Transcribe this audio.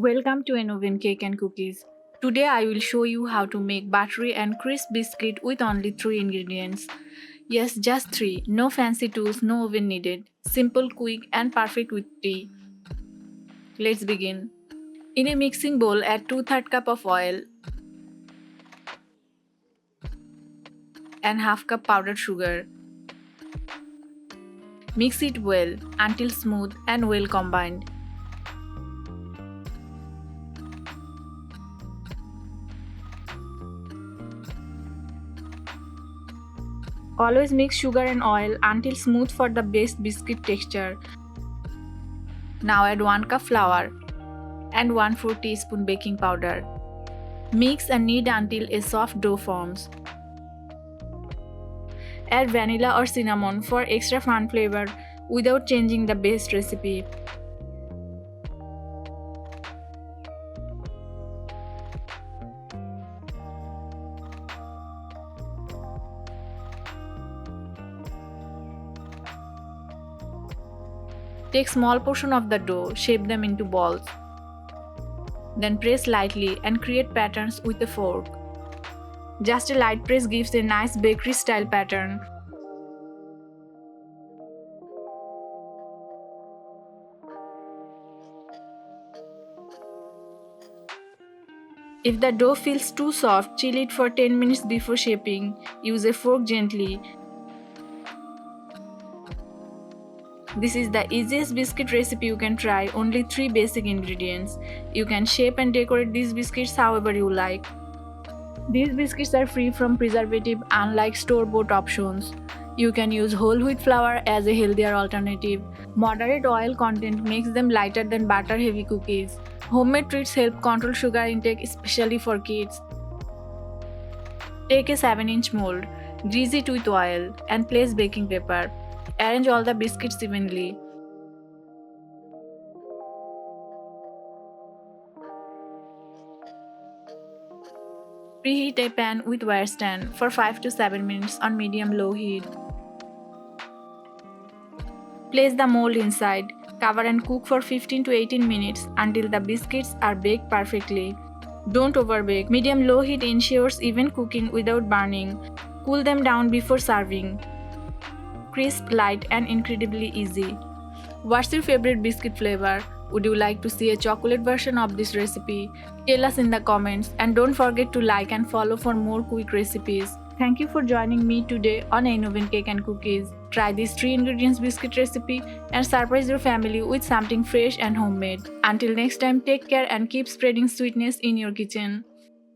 Welcome to an oven cake and cookies. Today I will show you how to make buttery and crisp biscuit with only 3 ingredients. Yes, just 3. No fancy tools, no oven needed. Simple, quick and perfect with tea. Let's begin. In a mixing bowl add 2/3 cup of oil and half cup powdered sugar. Mix it well until smooth and well combined. Always mix sugar and oil until smooth for the best biscuit texture. Now add 1 cup flour and 1/4 teaspoon baking powder. Mix and knead until a soft dough forms. Add vanilla or cinnamon for extra fun flavor without changing the base recipe. Take small portion of the dough, shape them into balls. Then press lightly and create patterns with a fork. Just a light press gives a nice bakery style pattern. If the dough feels too soft, chill it for 10 minutes before shaping. Use a fork gently. This is the easiest biscuit recipe you can try, only 3 basic ingredients. You can shape and decorate these biscuits however you like. These biscuits are free from preservative, unlike store-bought options. You can use whole wheat flour as a healthier alternative. Moderate oil content makes them lighter than butter-heavy cookies. Homemade treats help control sugar intake, especially for kids. Take a 7-inch mold, grease it with oil, and place baking paper. Arrange all the biscuits evenly. Preheat a pan with wire stand for 5 to 7 minutes on medium-low heat. Place the mold inside, cover and cook for 15 to 18 minutes until the biscuits are baked perfectly. Don't overbake. Medium-low heat ensures even cooking without burning. Cool them down before serving. Crisp, light and incredibly easy. What's your favorite biscuit flavor? Would you like to see a chocolate version of this recipe? Tell us in the comments and don't forget to like and follow for more quick recipes. Thank you for joining me today on Oven Cake and Cookies. Try this 3 ingredients biscuit recipe and surprise your family with something fresh and homemade. Until next time, take care and keep spreading sweetness in your kitchen.